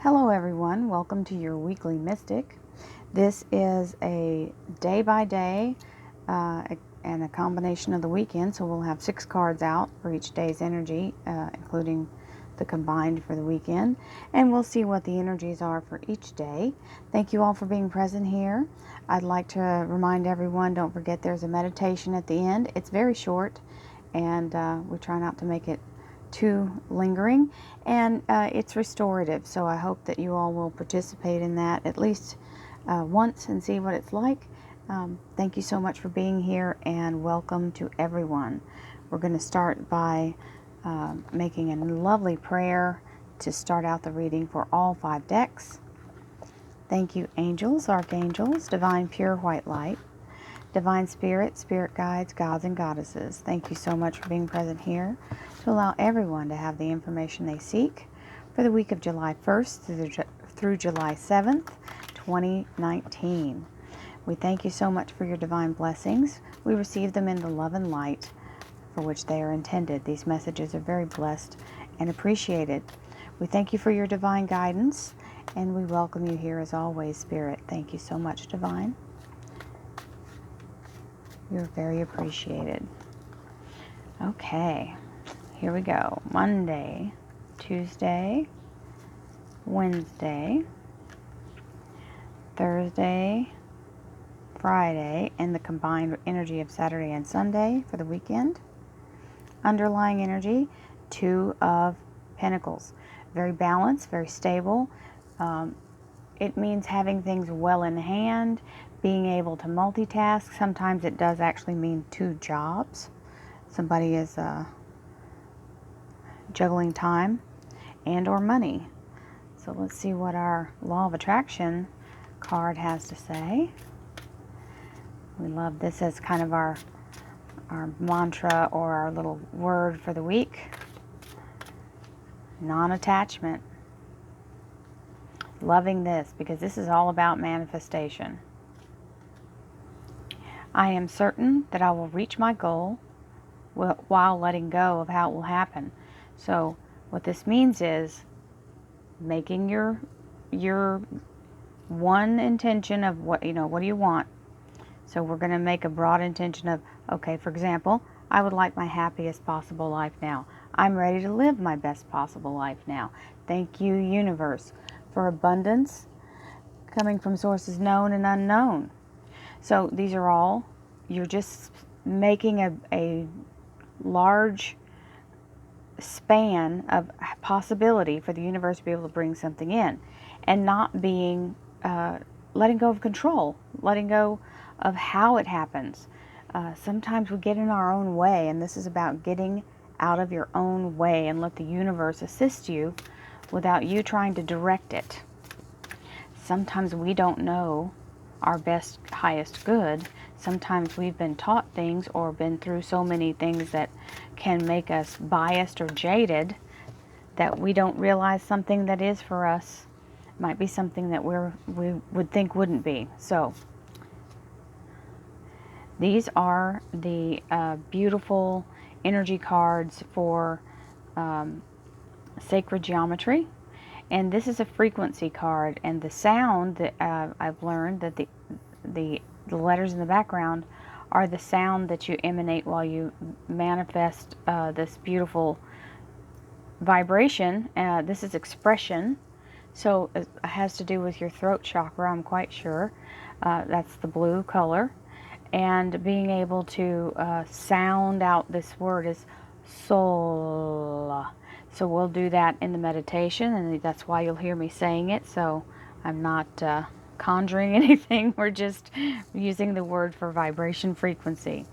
Hello everyone, welcome to your weekly mystic. This is a day by day and a combination of the weekend, so we'll have 6 cards out for each day's energy, including the combined for the weekend, and we'll see what the energies are for each day. Thank you all for being present here. I'd like to remind everyone, don't forget there's a meditation at the end. It's very short, and we try not to make it too lingering, and it's restorative, so I hope that you all will participate in that at least once and see what it's like. Thank you so much for being here, and welcome to everyone. We're going to start by making a lovely prayer to start out the reading for all 5 decks. Thank you, angels, archangels, divine pure white light, divine spirit, spirit guides, gods and goddesses. Thank you so much for being present here to allow everyone to have the information they seek for the week of July 1st through July 7th, 2019. We thank you so much for your divine blessings. We receive them in the love and light for which they are intended. These messages are very blessed and appreciated. We thank you for your divine guidance, and we welcome you here as always, Spirit. Thank you so much, Divine. You're very appreciated. Okay, here we go. Monday, Tuesday, Wednesday, Thursday, Friday, and the combined energy of Saturday and Sunday for the weekend. Underlying energy, 2 of Pentacles. Very balanced, very stable. It means having things well in hand, being able to multitask. Sometimes it does actually mean 2 jobs. Somebody is juggling time and or money. So let's see what our Law of Attraction card has to say. We love this as kind of our mantra or our little word for the week. Non-attachment. Loving this because this is all about manifestation. I am certain that I will reach my goal while letting go of how it will happen. So what this means is making your one intention of what do you want. So we're going to make a broad intention of, okay, for example, I would like my happiest possible life now. I'm ready to live my best possible life now. Thank you, universe, for abundance coming from sources known and unknown. So these are all, you're just making a large span of possibility for the universe to be able to bring something in, and not being, letting go of control, letting go of how it happens. Sometimes we get in our own way, and this is about getting out of your own way and let the universe assist you without you trying to direct it. Sometimes we don't know our best, highest good. Sometimes we've been taught things or been through so many things that can make us biased or jaded that we don't realize something that is for us might be something that we would think wouldn't be. So these are the beautiful energy cards for sacred geometry, and this is a frequency card, and the sound that I've learned that the letters in the background are the sound that you emanate while you manifest this beautiful vibration. This is expression, so it has to do with your throat chakra, I'm quite sure. That's the blue color, and being able to sound out this word is soul. So we'll do that in the meditation, and that's why you'll hear me saying it. So I'm not conjuring anything. We're just using the word for vibration frequency.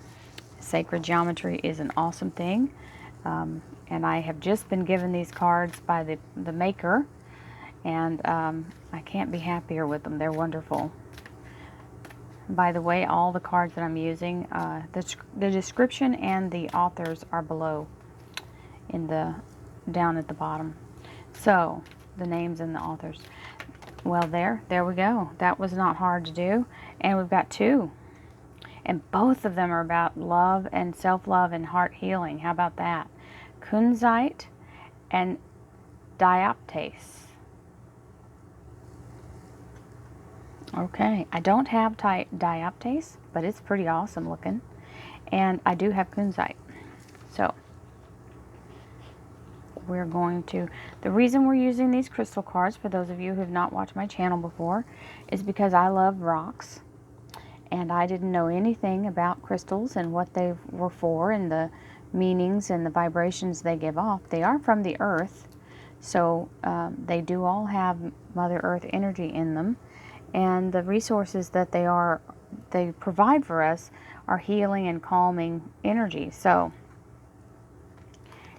Sacred geometry is an awesome thing, and I have just been given these cards by the maker, and I can't be happier with them. They're wonderful. By the way, all the cards that I'm using, the description and the authors are below down at the bottom. So the names and the authors. Well, there we go. That was not hard to do. And we've got 2. And both of them are about love and self-love and heart healing. How about that? Kunzite and dioptase. Okay, I don't have dioptase, but it's pretty awesome looking. And I do have Kunzite. So we're going to, the reason we're using these crystal cards, for those of you who have not watched my channel before, is because I love rocks. And I didn't know anything about crystals and what they were for and the meanings and the vibrations they give off. They are from the earth, so they do all have Mother Earth energy in them. And the resources that they provide for us are healing and calming energy. So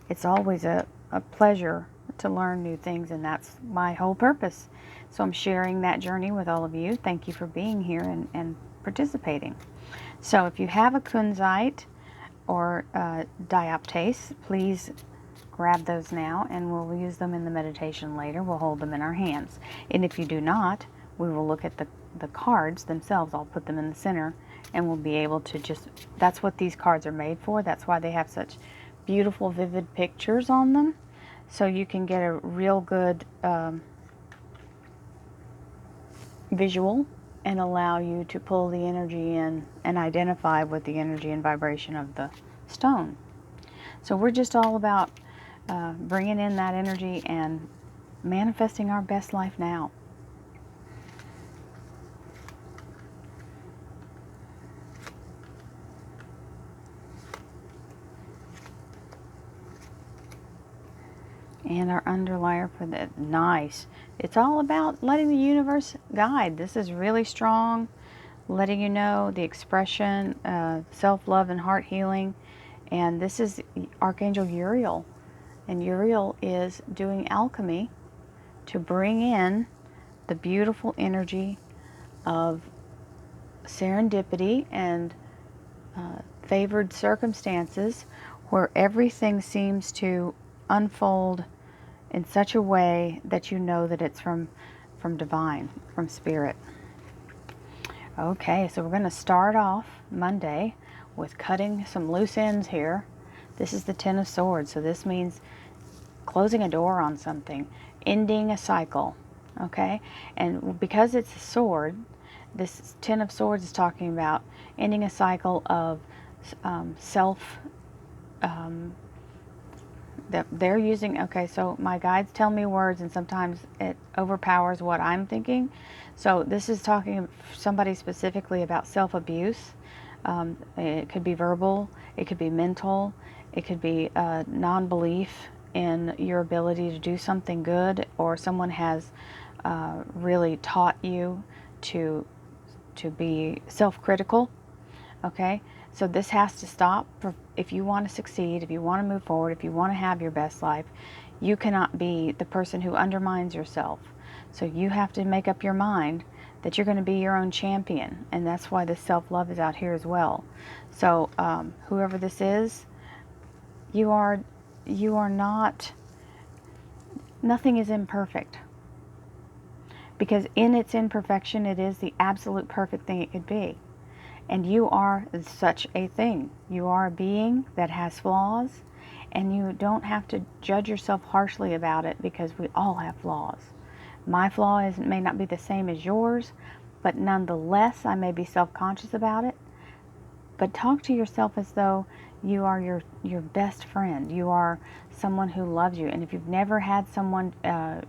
it's always a pleasure to learn new things, and that's my whole purpose. So I'm sharing that journey with all of you. Thank you for being here and participating. So if you have a Kunzite or dioptase, please grab those now, and we'll use them in the meditation later. We'll hold them in our hands. And if you do not, we will look at the cards themselves. I'll put them in the center, and we'll be able to just, that's what these cards are made for. That's why they have such beautiful, vivid pictures on them. So you can get a real good visual and allow you to pull the energy in and identify with the energy and vibration of the stone. So we're just all about bringing in that energy and manifesting our best life now. And our underlayer for the nice. It's all about letting the universe guide. This is really strong, letting you know the expression, self-love and heart healing. And this is Archangel Uriel. And Uriel is doing alchemy to bring in the beautiful energy of serendipity and favored circumstances where everything seems to unfold in such a way that you know that it's from divine, from spirit. Okay, so we're going to start off Monday with cutting some loose ends here. This is the Ten of Swords, so this means closing a door on something, ending a cycle, okay? And because it's a sword, this Ten of Swords is talking about ending a cycle of that they're using. Okay, so my guides tell me words, and sometimes it overpowers what I'm thinking. So this is talking somebody specifically about self-abuse. It could be verbal, it could be mental, it could be non-belief in your ability to do something good, or someone has really taught you to be self-critical. Okay, so this has to stop. If you want to succeed, if you want to move forward, if you want to have your best life, you cannot be the person who undermines yourself. So you have to make up your mind that you're going to be your own champion, and that's why this self-love is out here as well. So whoever this is, you are not, nothing is imperfect, because in its imperfection it is the absolute perfect thing it could be. And you are such a thing. You are a being that has flaws, and you don't have to judge yourself harshly about it, because we all have flaws. My flaw may not be the same as yours, but nonetheless I may be self-conscious about it. But talk to yourself as though you are your best friend. You are someone who loves you. And if you've never had someone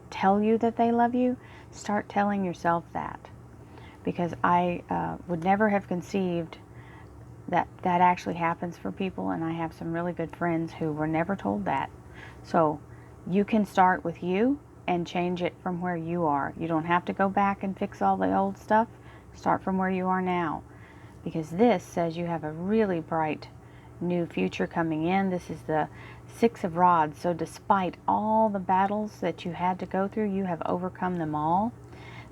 tell you that they love you, start telling yourself that. Because I would never have conceived that that actually happens for people, and I have some really good friends who were never told that. So you can start with you and change it from where you are. You don't have to go back and fix all the old stuff. Start from where you are now, because this says you have a really bright new future coming in. This is the Six of Rods. So despite all the battles that you had to go through, you have overcome them all.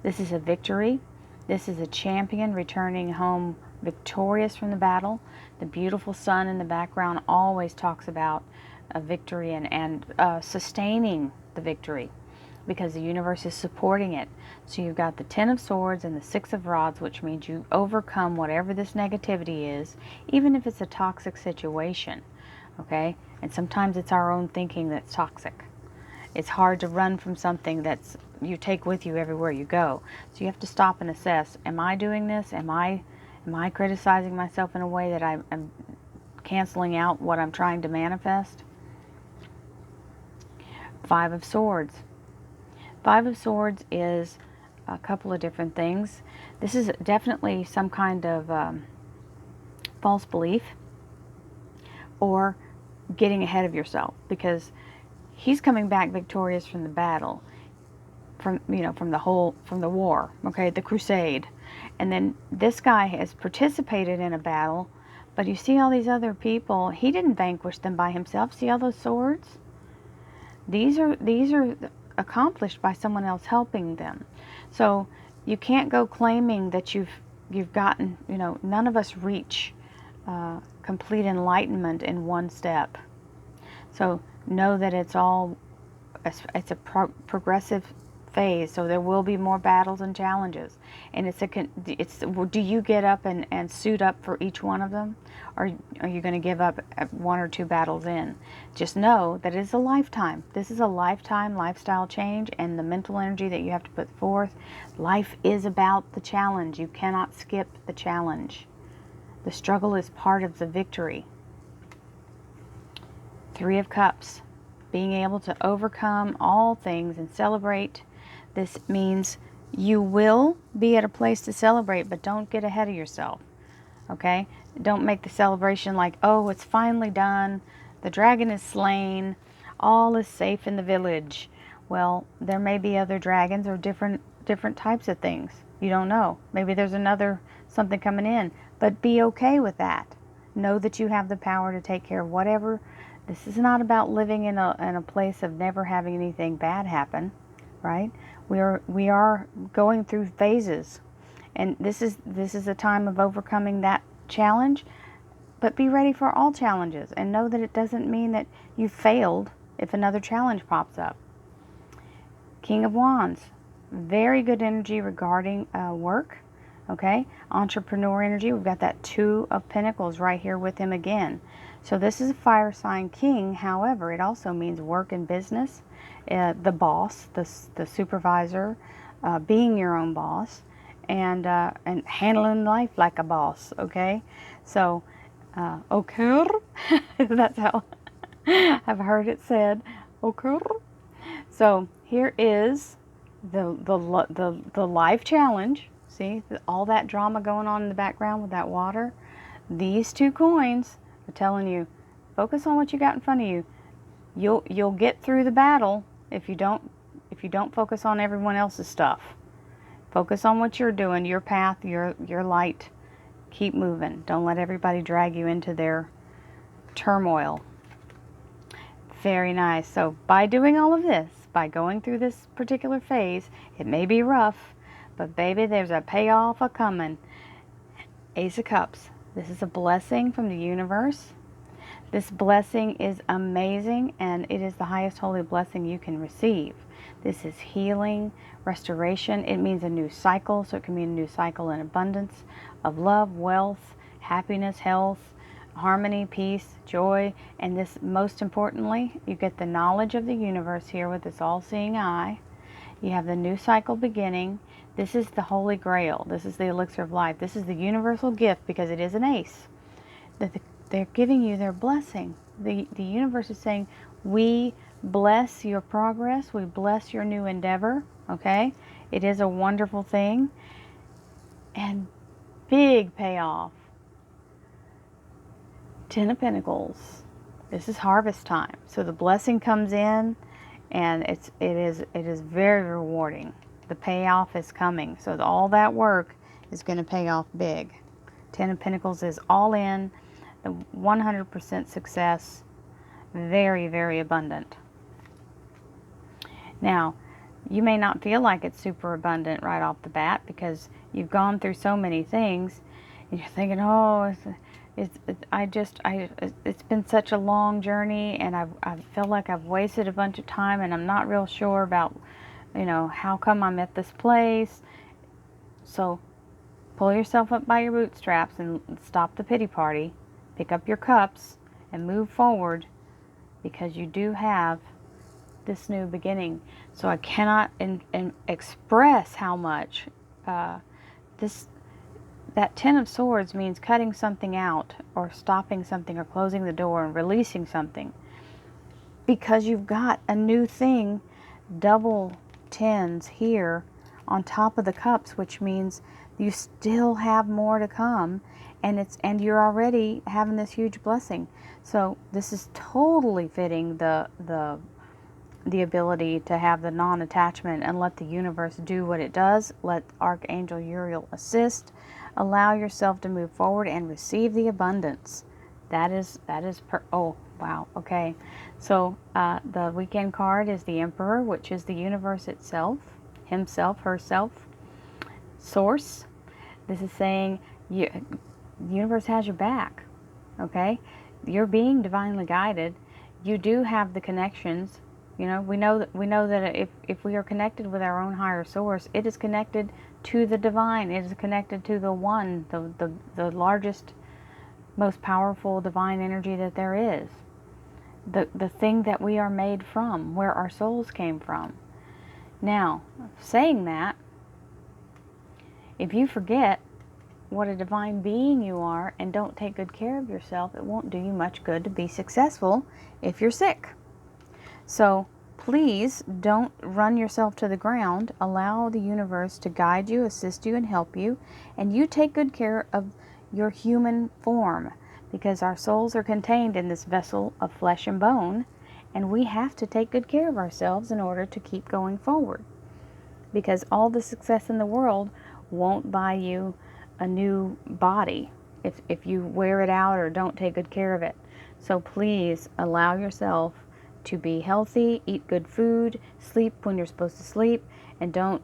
This is a victory. This is a champion returning home victorious from the battle. The beautiful sun in the background always talks about a victory and sustaining the victory, because the universe is supporting it. So you've got the Ten of Swords and the Six of Rods, which means you overcome whatever this negativity is, even if it's a toxic situation, okay? And sometimes it's our own thinking that's toxic. It's hard to run from something that's you take with you everywhere you go. So you have to stop and assess, am I doing this? Am I criticizing myself in a way that I'm canceling out what I'm trying to manifest? Five of Swords. Five of Swords is a couple of different things. This is definitely some kind of false belief or getting ahead of yourself, because he's coming back victorious from the battle, from the war, okay, the crusade. And then this guy has participated in a battle, but you see all these other people, he didn't vanquish them by himself. See all those swords? These are accomplished by someone else helping them. So you can't go claiming that you've gotten, none of us reach complete enlightenment in one step. So know that it's a progressive phase. So there will be more battles and challenges, and do you get up and suit up for each one of them, or are you going to give up at one or two battles in? Just know that it's a lifetime. This is a lifetime lifestyle change, and the mental energy that you have to put forth. Life is about the challenge. You cannot skip the challenge. The struggle is part of the victory. Three of Cups. Being able to overcome all things and celebrate. This means you will be at a place to celebrate, but don't get ahead of yourself. Okay? Don't make the celebration like, oh, it's finally done. The dragon is slain. All is safe in the village. Well, there may be other dragons or different types of things. You don't know. Maybe there's something coming in. But be okay with that. Know that you have the power to take care of whatever. This is not about living in a place of never having anything bad happen, right? We are going through phases, and this is a time of overcoming that challenge. But be ready for all challenges, and know that it doesn't mean that you failed if another challenge pops up. King of Wands, very good energy regarding work. Okay, entrepreneur energy. We've got that Two of Pentacles right here with him again. So this is a fire sign king. However, it also means work and business, the boss, the supervisor, being your own boss, and handling life like a boss. Okay, so okay, that's how I've heard it said. Okay, so here is the life challenge. See, all that drama going on in the background with that water. These two coins are telling you, focus on what you got in front of you. You'll get through the battle if you don't focus on everyone else's stuff. Focus on what you're doing, your path, your light. Keep moving. Don't let everybody drag you into their turmoil. Very nice. So by doing all of this, by going through this particular phase, it may be rough, but baby, there's a payoff a-coming. Ace of Cups. This is a blessing from the universe. This blessing is amazing, and it is the highest holy blessing you can receive. This is healing, restoration. It means a new cycle, so it can mean a new cycle in abundance of love, wealth, happiness, health, harmony, peace, joy, and this, most importantly, you get the knowledge of the universe here with this all-seeing eye. You have the new cycle beginning. This is the Holy Grail. This is the elixir of life. This is the universal gift, because it is an ace. They're giving you their blessing. The universe is saying, we bless your progress. We bless your new endeavor. Okay? It is a wonderful thing. And big payoff. Ten of Pentacles. This is harvest time. So the blessing comes in, and it is very rewarding. The payoff is coming. So all that work is going to pay off big. Ten of Pentacles is all in, the 100% success, very, very abundant. Now, you may not feel like it's super abundant right off the bat, because you've gone through so many things, and you're thinking, oh, it's been such a long journey, and I feel like I've wasted a bunch of time, and I'm not real sure about, how come I'm at this place. So pull yourself up by your bootstraps and stop the pity party. Pick up your cups and move forward, because you do have this new beginning. So I cannot express how much this that Ten of Swords means cutting something out, or stopping something, or closing the door and releasing something. Because you've got a new thing, double tens here on top of the cups, which means you still have more to come, and you're already having this huge blessing. So this is totally fitting the ability to have the non-attachment and let the universe do what it does. Let Archangel Uriel assist. Allow yourself to move forward and receive the abundance. Oh, wow. Okay. So the weekend card is the Emperor, which is the universe itself, himself, herself, source. This is saying the universe has your back. Okay. You're being divinely guided. You do have the connections. You know, we know that if we are connected with our own higher source, it is connected to the divine. It is connected to the one, the largest, most powerful divine energy that there is. The thing that we are made from, where our souls came from. Now, saying that, if you forget what a divine being you are and don't take good care of yourself, it won't do you much good to be successful if you're sick. So please don't run yourself to the ground. Allow the universe to guide you, assist you, and help you. And you take good care of your human form, because our souls are contained in this vessel of flesh and bone, and we have to take good care of ourselves in order to keep going forward. Because all the success in the world won't buy you a new body if you wear it out or don't take good care of it. So please allow yourself to be healthy, eat good food, sleep when you're supposed to sleep, and don't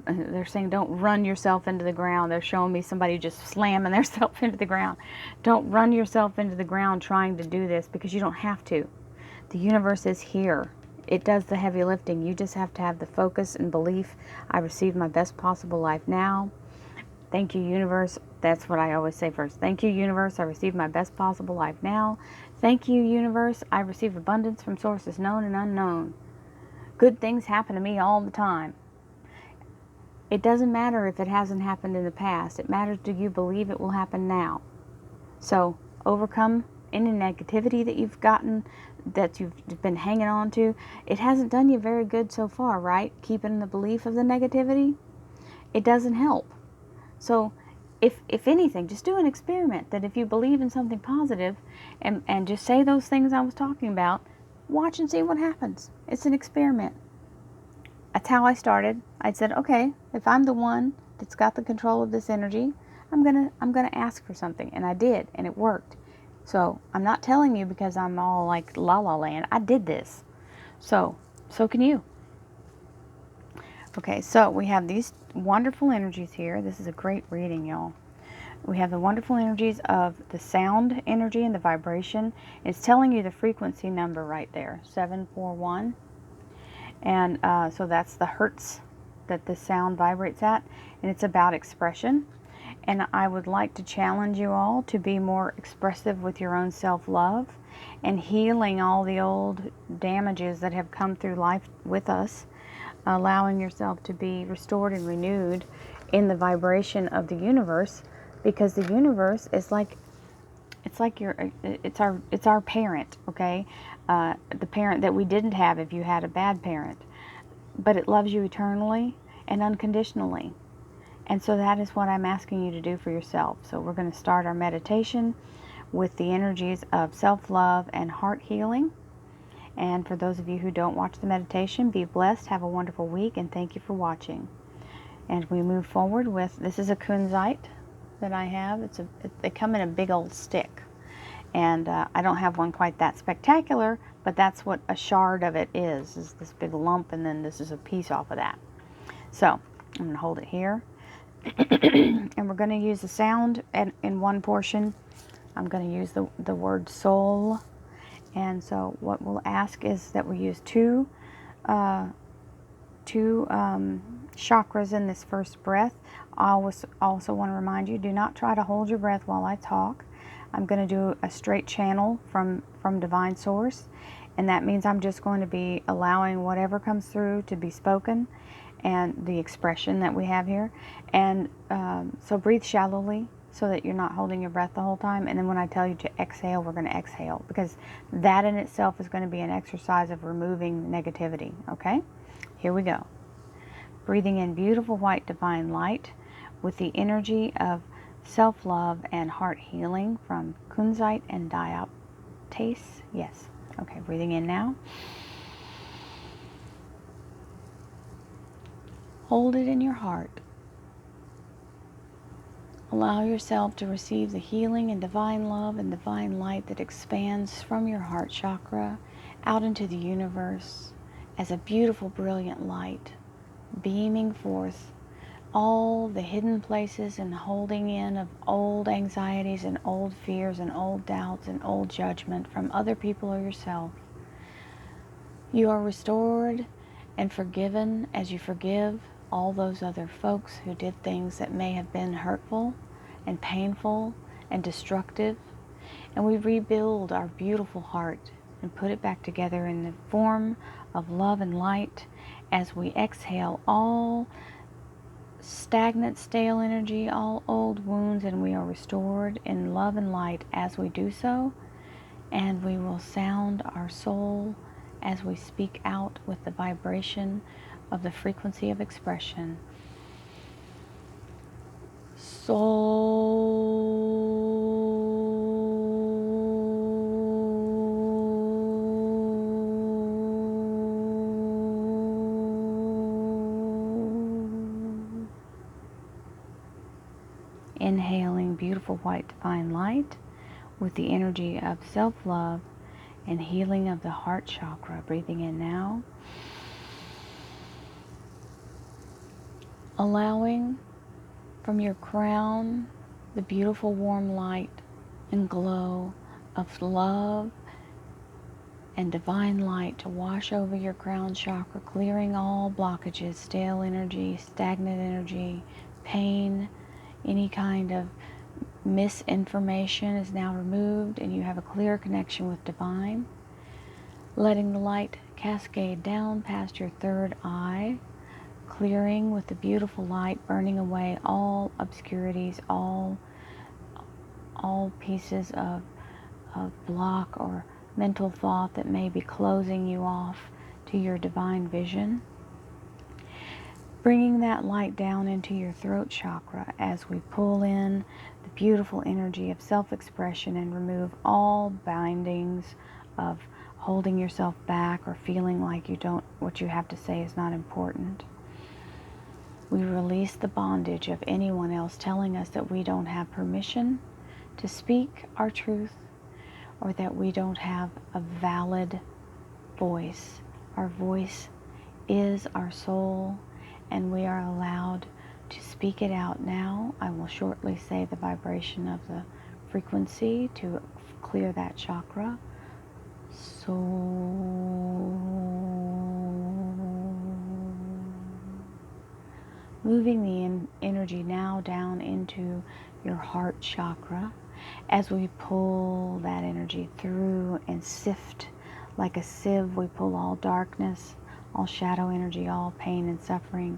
they're saying don't run yourself into the ground. They're showing me somebody just slamming themselves into the ground. Don't run yourself into the ground trying to do this, because you don't have to. The universe is here. It does the heavy lifting. You just have to have the focus and belief. I receive my best possible life now. Thank you, universe. That's what I always say first. Thank you, universe. I receive my best possible life now. Thank you, universe. I receive abundance from sources known and unknown. Good things happen to me all the time. It doesn't matter if it hasn't happened in the past. It matters, do you believe it will happen now? So overcome any negativity that you've gotten, that you've been hanging on to. It hasn't done you very good so far, right? Keeping the belief of the negativity. It doesn't help. So if anything, just do an experiment that if you believe in something positive and just say those things I was talking about, watch and see what happens. It's an experiment. That's how I started. I said, okay, if I'm the one that's got the control of this energy, I'm gonna ask for something, and I did, and it worked. So I'm not telling you because I'm all like la la land. I did this. So can you. Okay, so we have these wonderful energies here. This is a great reading, y'all. We have the wonderful energies of the sound energy and the vibration. It's telling you the frequency number right there, 741. And so that's the hertz that the sound vibrates at. And it's about expression. And I would like to challenge you all to be more expressive with your own self-love and healing all the old damages that have come through life with us, allowing yourself to be restored and renewed in the vibration of the universe, because the universe is like, it's our parent, okay? The parent that we didn't have if you had a bad parent, but it loves you eternally and unconditionally. And so that is what I'm asking you to do for yourself. So we're going to start our meditation with the energies of self-love and heart healing. And for those of you who don't watch the meditation, be blessed, have a wonderful week, and thank you for watching. And we move forward with, this is a Kunzite that I have. They come in a big old stick. And I don't have one quite that spectacular, but that's what a shard of it is this big lump, and then this is a piece off of that. So I'm going to hold it here. And we're going to use the sound in one portion. I'm going to use the word soul. And so what we'll ask is that we use two chakras in this first breath. I also want to remind you, do not try to hold your breath while I talk. I'm going to do a straight channel from Divine Source, and that means I'm just going to be allowing whatever comes through to be spoken, and the expression that we have here. And so breathe shallowly so that you're not holding your breath the whole time. And then when I tell you to exhale, we're going to exhale, because that in itself is going to be an exercise of removing negativity. Okay, here we go. Breathing in beautiful white divine light with the energy of self-love and heart healing from Kunzite and diaptase. Yes. Okay, breathing in now. Hold it in your heart. Allow yourself to receive the healing and divine love and divine light that expands from your heart chakra out into the universe as a beautiful, brilliant light, beaming forth all the hidden places and holding in of old anxieties and old fears and old doubts and old judgment from other people or yourself. You are restored and forgiven as you forgive all those other folks who did things that may have been hurtful and painful and destructive. And we rebuild our beautiful heart and put it back together in the form of love and light as we exhale all stagnant, stale energy, all old wounds, and we are restored in love and light as we do so. And we will sound our soul as we speak out with the vibration of the frequency of expression. Soul. Inhaling beautiful white divine light with the energy of self-love and healing of the heart chakra. Breathing in now. Allowing from your crown the beautiful warm light and glow of love and divine light to wash over your crown chakra, clearing all blockages, stale energy, stagnant energy, pain, any kind of misinformation is now removed, and you have a clear connection with divine. Letting the light cascade down past your third eye, clearing with the beautiful light, burning away all obscurities, all pieces of block or mental thought that may be closing you off to your divine vision. Bringing that light down into your throat chakra as we pull in the beautiful energy of self-expression and remove all bindings of holding yourself back or feeling like what you have to say is not important. We release the bondage of anyone else telling us that we don't have permission to speak our truth, or that we don't have a valid voice. Our voice is our soul, and we are allowed to speak it out now. I will shortly say the vibration of the frequency to clear that chakra. Moving the energy now down into your heart chakra as we pull that energy through and sift like a sieve. We pull all darkness, all shadow energy, all pain and suffering,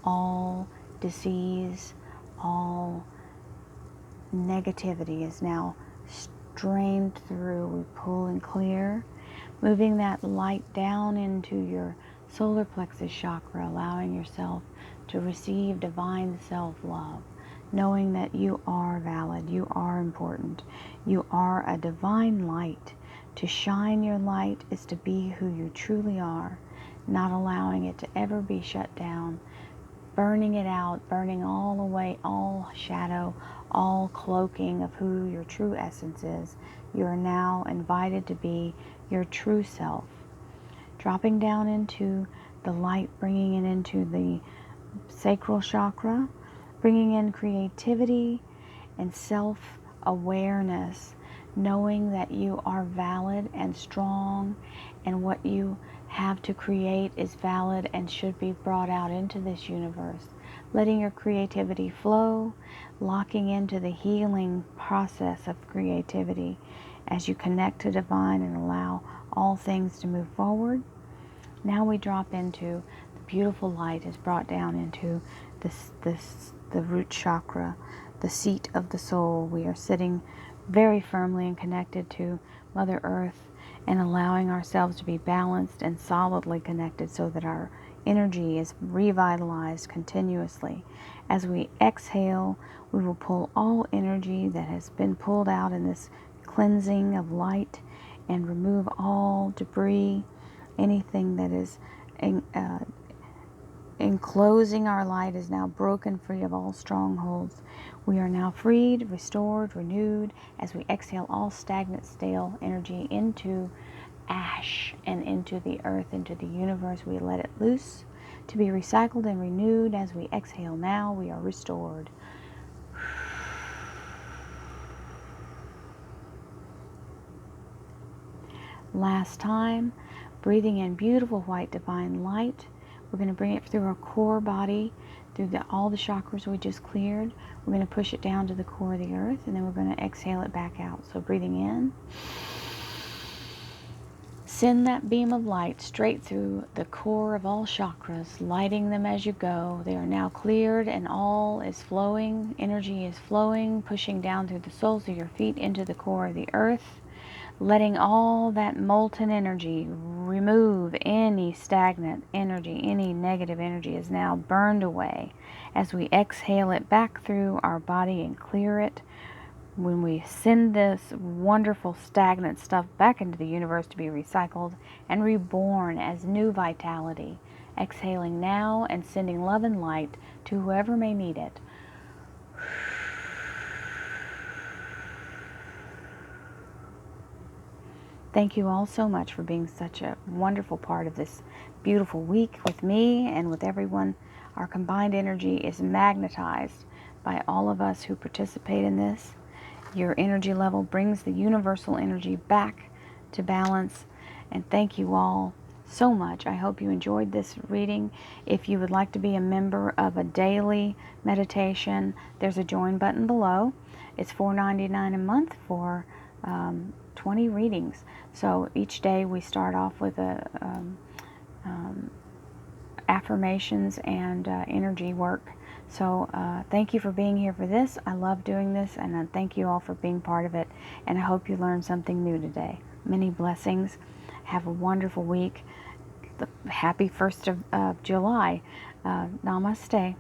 all disease, all negativity is now drained through. We pull and clear, moving that light down into your solar plexus chakra, allowing yourself to receive divine self-love, knowing that you are valid, you are important, you are a divine light. To shine your light is to be who you truly are, not allowing it to ever be shut down, burning it out, burning all away, all shadow, all cloaking of who your true essence is. You are now invited to be your true self. Dropping down into the light, bringing it into the sacral chakra, bringing in creativity and self-awareness, knowing that you are valid and strong, and what you have to create is valid and should be brought out into this universe. letting your creativity flow, locking into the healing process of creativity as you connect to divine and allow all things to move forward. Now we drop into the beautiful light is brought down into the root chakra, the seat of the soul. We are sitting very firmly and connected to Mother Earth and allowing ourselves to be balanced and solidly connected so that our energy is revitalized continuously. As we exhale, we will pull all energy that has been pulled out in this cleansing of light and remove all debris, anything that is enclosing our light is now broken free of all strongholds. We are now freed, restored, renewed as we exhale all stagnant, stale energy into ash and into the earth, into the universe. We let it loose to be recycled and renewed. As we exhale now, we are restored. Last time, breathing in beautiful white divine light. We're going to bring it through our core body, through all the chakras we just cleared. We're going to push it down to the core of the earth, and then we're going to exhale it back out. So breathing in, send that beam of light straight through the core of all chakras, lighting them as you go. They are now cleared and all is flowing. Energy is flowing, pushing down through the soles of your feet into the core of the earth. Letting all that molten energy remove any stagnant energy, any negative energy is now burned away as we exhale it back through our body and clear it. When we send this wonderful stagnant stuff back into the universe to be recycled and reborn as new vitality, exhaling now and sending love and light to whoever may need it. Thank you all so much for being such a wonderful part of this beautiful week with me and with everyone. Our combined energy is magnetized by all of us who participate in this. Your energy level brings the universal energy back to balance. And thank you all so much. I hope you enjoyed this reading. If you would like to be a member of a daily meditation, there's a join button below. It's $4.99 a month for 20 readings. So each day we start off with affirmations and energy work. So thank you for being here for this. I love doing this, and I thank you all for being part of it. And I hope you learned something new today. Many blessings. Have a wonderful week. Happy 1st of July. Namaste.